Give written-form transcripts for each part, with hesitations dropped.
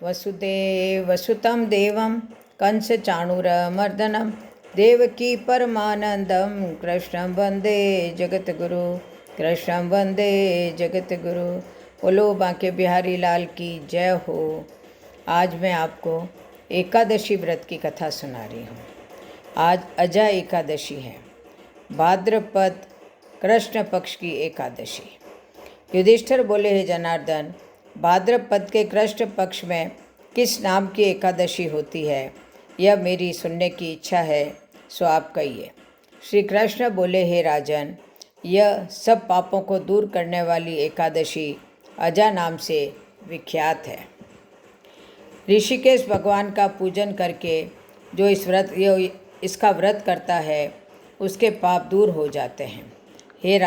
वसुदेवसुतं देवं कंसचाणूरमर्दनं देवकी परमानंदम कृष्णं वंदे जगतगुरु कृष्णं वंदे जगतगुरु। बोलो बांके बिहारी लाल की जय हो। आज मैं आपको एकादशी व्रत की कथा सुना रही हूँ। आज अजा एकादशी है, भाद्रपद कृष्ण पक्ष की एकादशी। युधिष्ठिर बोले, हे जनार्दन, भाद्रपद के कृष्ण पक्ष में किस नाम की एकादशी होती है, यह मेरी सुनने की इच्छा है, सो आप कहिए। श्री कृष्ण बोले, हे राजन, यह सब पापों को दूर करने वाली एकादशी अजा नाम से विख्यात है। ऋषिकेश भगवान का पूजन करके जो इसका व्रत करता है, उसके पाप दूर हो जाते हैं। हे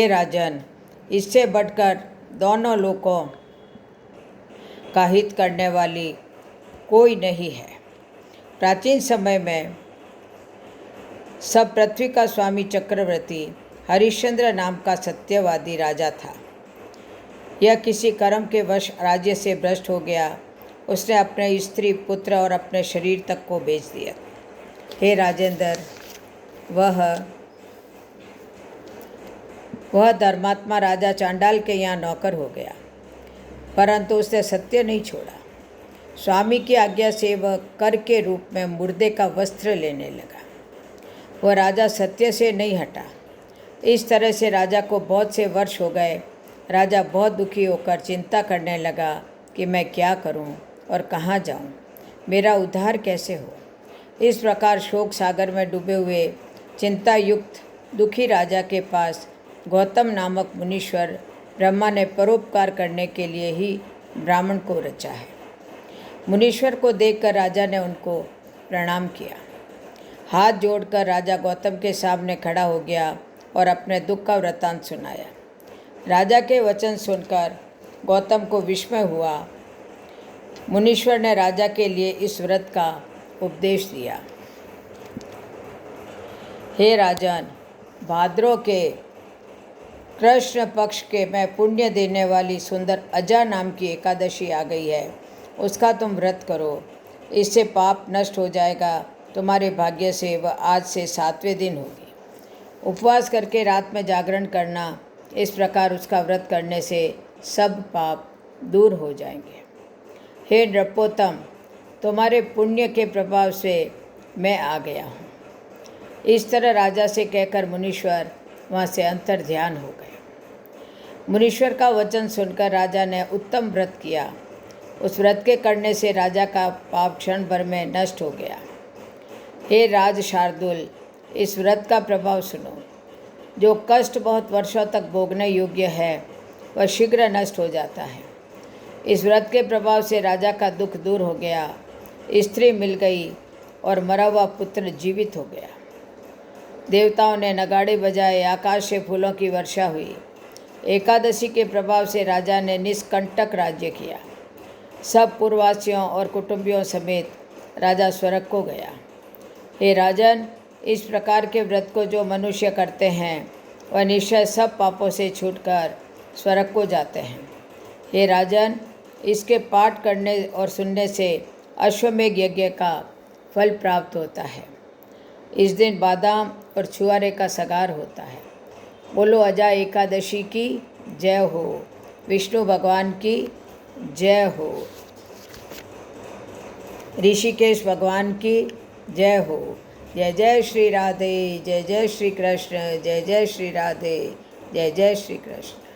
राजन, इससे बढ़कर दोनों लोकों का हित करने वाली कोई नहीं है। प्राचीन समय में सब पृथ्वी का स्वामी चक्रवर्ती हरिश्चंद्र नाम का सत्यवादी राजा था। यह किसी कर्म के वश राज्य से भ्रष्ट हो गया। उसने अपने स्त्री, पुत्र और अपने शरीर तक को बेच दिया। हे राजेंद्र, वह धर्मात्मा राजा चांडाल के यहाँ नौकर हो गया, परंतु उसने सत्य नहीं छोड़ा। स्वामी की आज्ञा से वह कर के रूप में मुर्दे का वस्त्र लेने लगा। वह राजा सत्य से नहीं हटा। इस तरह से राजा को बहुत से वर्ष हो गए। राजा बहुत दुखी होकर चिंता करने लगा कि मैं क्या करूं और कहाँ जाऊं, मेरा उद्धार कैसे हो। इस प्रकार शोक सागर में डूबे हुए चिंता युक्त दुखी राजा के पास गौतम नामक मुनीश्वर ब्रह्मा ने परोपकार करने के लिए ही ब्राह्मण को रचा है। मुनीश्वर को देखकर राजा ने उनको प्रणाम किया। हाथ जोड़कर राजा गौतम के सामने खड़ा हो गया और अपने दुख का वृत्तांत सुनाया। राजा के वचन सुनकर गौतम को विस्मय हुआ। मुनीश्वर ने राजा के लिए इस व्रत का उपदेश दिया। हे राजन, भाद्रों के कृष्ण पक्ष के में पुण्य देने वाली सुंदर अजा नाम की एकादशी आ गई है। उसका तुम व्रत करो, इससे पाप नष्ट हो जाएगा। तुम्हारे भाग्य से वह आज से 7वें दिन होगी। उपवास करके रात में जागरण करना, इस प्रकार उसका व्रत करने से सब पाप दूर हो जाएंगे। हे नृपोत्तम, तुम्हारे पुण्य के प्रभाव से मैं आ गया हूँ। इस तरह राजा से कहकर मुनीश्वर वहाँ से अंतर ध्यान हो गए। मुनीश्वर का वचन सुनकर राजा ने उत्तम व्रत किया। उस व्रत के करने से राजा का पाप क्षण भर में नष्ट हो गया। हे राज शार्दुल, इस व्रत का प्रभाव सुनो। जो कष्ट बहुत वर्षों तक भोगने योग्य है, वह शीघ्र नष्ट हो जाता है। इस व्रत के प्रभाव से राजा का दुख दूर हो गया, स्त्री मिल गई और मरा हुआ पुत्र जीवित हो गया। देवताओं ने नगाड़े बजाए, आकाश से फूलों की वर्षा हुई। एकादशी के प्रभाव से राजा ने निष्कंटक राज्य किया। सब पूर्ववासियों और कुटुंबियों समेत राजा स्वर्ग को गया। हे राजन, इस प्रकार के व्रत को जो मनुष्य करते हैं, वह निश्चय सब पापों से छूटकर स्वर्ग को जाते हैं। हे राजन, इसके पाठ करने और सुनने से अश्वमेघ यज्ञ का फल प्राप्त होता है। इस दिन बादाम और छुआरे का सगार होता है। बोलो अजा एकादशी की जय हो। विष्णु भगवान की जय हो। ऋषिकेश भगवान की जय हो। जय जय श्री राधे, जय जय श्री कृष्ण, जय जय श्री राधे, जय जय श्री कृष्ण।